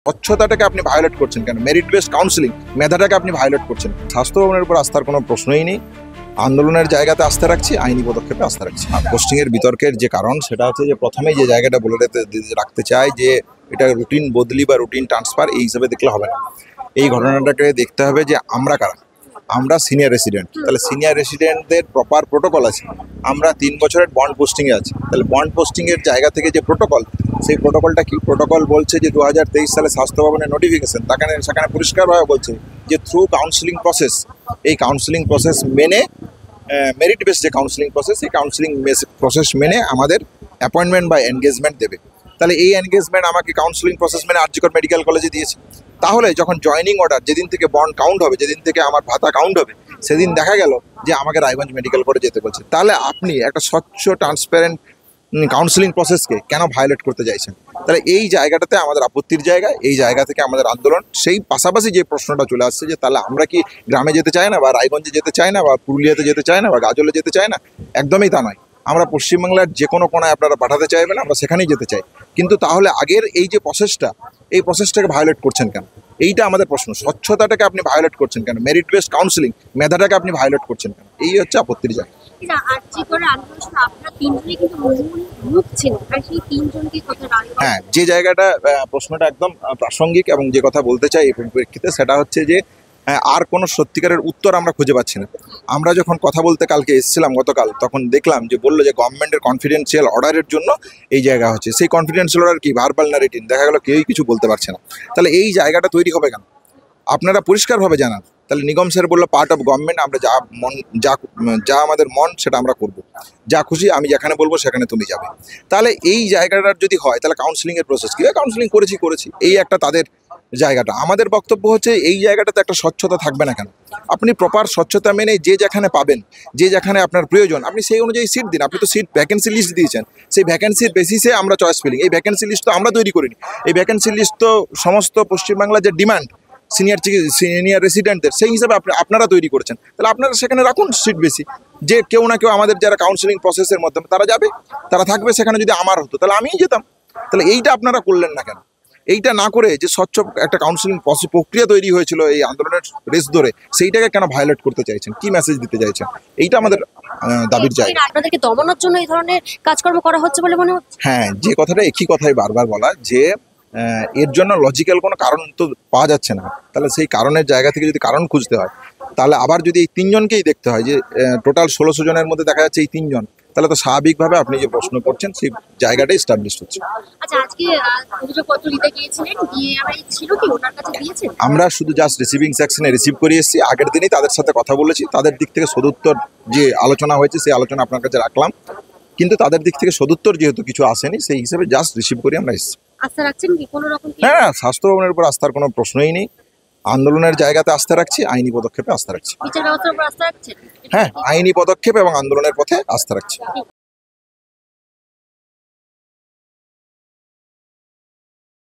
স্বচ্ছতাটাকে আপনি ভায়োলেট করছেন কেন? মেরিট বেসড কাউন্সিলিং মেধাটাকে আপনি ভায়োলেট করছেন। স্বাস্থ্য ভবনের উপর আস্থার কোনো প্রশ্নই নেই। আন্দোলনের জায়গাতে আস্থা রাখছি, আইনি পদক্ষেপে আস্থা রাখছি। আর পোস্টিংয়ের বিতর্কের যে কারণ সেটা হচ্ছে যে প্রথমেই যে জায়গাটা বলে রাখতে চাই যে এটা রুটিন বদলি বা রুটিন ট্রান্সফার এই হিসাবে দেখলে হবে না। এই ঘটনাটাকে দেখতে হবে যে আমরা কারা। আমরা সিনিয়র রেসিডেন্ট, তাহলে সিনিয়র রেসিডেন্টদের প্রপার প্রোটোকল আছে। আমরা 3 বছরের বন্ড পোস্টিংয়ে আছি, তাহলে বন্ড পোস্টিংয়ের জায়গা থেকে যে প্রোটোকল, সেই প্রোটোকলটা কি? প্রোটোকল বলছে যে 2023 সালে স্বাস্থ্য ভবনের নোটিফিকেশন, সেখানে পরিষ্কারভাবে বলছে যে থ্রু কাউন্সিলিং প্রসেস, এই কাউন্সিলিং প্রসেস মেনে মেরিট বেস যে কাউন্সিলিং প্রসেস, এই কাউন্সিলিং প্রসেস মেনে আমাদের অ্যাপয়েন্টমেন্ট বা এনগেজমেন্ট দেবে। তাহলে এই এনগেজমেন্ট আমাকে কাউন্সিলিং প্রসেস মেনে আর জি কর মেডিকেল কলেজে দিয়েছে। তাহলে যখন জয়নিং অর্ডার, যেদিন থেকে বন্ড কাউন্ট হবে, যেদিন থেকে আমার ভাতা কাউন্ট হবে, সেদিন দেখা গেল যে আমাকে রায়গঞ্জ মেডিকেল করে যেতে বলছে। তাহলে আপনি একটা স্বচ্ছ ট্রান্সপারেন্ট কাউন্সিলিং প্রসেসকে কেন ভায়োলেট করতে চাইছেন? তাহলে এই জায়গাটাতে আমাদের আপত্তির জায়গা, এই জায়গা থেকে আমাদের আন্দোলন। সেই পাশাপাশি যে প্রশ্নটা চলে আসছে যে তাহলে আমরা কি গ্রামে যেতে চাই না, বা রায়গঞ্জে যেতে চাই না, বা পুরুলিয়াতে যেতে চাই না, বা গাজলে যেতে চাই না? একদমই তা নয়। আমরা পশ্চিমবাংলার যে কোনো কোনায় আপনারা পাঠাতে চাইবেন, আমরা সেখানেই যেতে চাই। কিন্তু তাহলে আগের এই যে প্রসেসটা, এই প্রসেসটাকে ভায়োলেট করছেন কেন? এইটা আমাদের প্রশ্ন। স্বচ্ছতাটাকে আপনি ভায়োলেট করছেন কেন? মেরিট বেসড কাউন্সিলিং মেধাটাকে আপনি ভায়োলেট করছেন কেন? এই হচ্ছে আপত্তির জায়গা। হ্যাঁ, যে জায়গাটা প্রশ্নটা একদম প্রাসঙ্গিক এবং যে কথা বলতে চাই এই পরিপ্রেক্ষিতে, সেটা হচ্ছে যে আর কোনো সত্যিকারের উত্তর আমরা খুঁজে পাচ্ছি না। আমরা যখন কথা বলতে কালকে এসেছিলাম গতকাল, তখন দেখলাম যে বললো যে গভর্নমেন্টের কনফিডেন্সিয়াল অর্ডারের জন্য এই জায়গা হচ্ছে। সেই কনফিডেন্সিয়াল অর্ডার কি? ভার্বাল না রিটিন? দেখা গেল কেউই কিছু বলতে পারছে না। তাহলে এই জায়গাটা তৈরি হবে কেন? আপনারা পরিষ্কারভাবে জানান। তাহলে নিগম স্যার বললো পার্ট অফ গভর্নমেন্ট, আমরা যা মন যা আমাদের মন সেটা আমরা করব, যা খুশি আমি যেখানে বলবো সেখানে তুমি যাবে। তাহলে এই জায়গাটার যদি হয়, তাহলে কাউন্সিলিংয়ের প্রসেস কী? কাউন্সিলিং করেছি এই একটা তাদের জায়গাটা। আমাদের বক্তব্য হচ্ছে এই জায়গাটাতে একটা স্বচ্ছতা থাকবে না কেন? আপনি প্রপার স্বচ্ছতা মেনে যে যেখানে পাবেন, যে যেখানে আপনার প্রয়োজন, আপনি সেই অনুযায়ী সিট দিন। আপনি তো সিট ভ্যাকেন্সি লিস্ট দিয়েছেন, সেই ভ্যাকেন্সির বেসিসে আমরা চয়েস ফিলিং। এই ভ্যাকেন্সি লিস্ট তো আমরা তৈরি করিনি। এই ভ্যাকেন্সি লিস্ট তো সমস্ত পশ্চিমবাংলার যে ডিমান্ড সিনিয়র রেসিডেন্টদের, সেই হিসাবে আপনারা তৈরি করেছেন। তাহলে আপনারা সেখানে রাখুন সিট বেশি, যে কেউ না কেউ আমাদের যারা কাউন্সিলিং প্রসেসের মাধ্যমে তারা যাবে, তারা থাকবে সেখানে। যদি আমার হতো তাহলে আমিই যেতাম। তাহলে এইটা আপনারা করলেন না কেন? এইটা না করে যে স্বচ্ছ একটা কাউন্সিলিং প্রক্রিয়া তৈরি হয়েছিল এই আন্দোলনের রেস ধরে, সেইটাকে কেন ভায়োলেট করতে চাইছেন? কি মেসেজ দিতে চাইছেন? এইটা আমাদের দাবির জায়গা। আপনাদেরকে দমানোর জন্য এই ধরনের কাজকর্ম করা হচ্ছে বলে মনে হচ্ছে। হ্যাঁ, যে কথাটা একই কথাই বারবার বলা, যে এর জন্য লজিক্যাল কোনো কারণ তো পাওয়া যাচ্ছে না। তাহলে সেই কারণের জায়গা থেকে যদি কারণ খুঁজতে হয়, তাহলে আবার যদি এই 3 জনকেই দেখতে হয়, যে টোটাল 1600 জনের মধ্যে দেখা যাচ্ছে এই 3 জন, তাহলে তো স্বাভাবিকভাবে আপনি যে প্রশ্ন করছেন সেই জায়গাটাই এস্টাবলিশ হচ্ছে। আচ্ছা, আজকে অভিযোগপত্র দিতে গিয়েছিলেন, দিয়ে ছিল কি ওনার কাছে দিয়েছেন? আমরা শুধু জাস্ট রিসিভিং সেকশনে রিসিভ করে এসেছি। আগের দিনই তাদের সাথে কথা বলেছি, তাদের দিক থেকে সদুত্তর যে আলোচনা হয়েছে সেই আলোচনা আপনার কাছে রাখলাম। কিন্তু তাদের দিক থেকে সদুত্তর যেহেতু কিছু আসেনি, সেই হিসেবে জাস্ট রিসিভ করে আমরা এসেছি। আস্থা রাখছেন কি কোনো রকম? হ্যাঁ, স্বাস্থ্য ভবনের উপর আস্থার কোনো প্রশ্নই নেই। আন্দোলনের জায়গাতে আস্থা রাখছি, আইনি পদক্ষেপে আস্থা রাখছি। বিচার ব্যবস্থার উপর আস্থা রাখছেন? হ্যাঁ, আইনি পদক্ষেপ এবং আন্দোলনের পথে আস্থা রাখছি।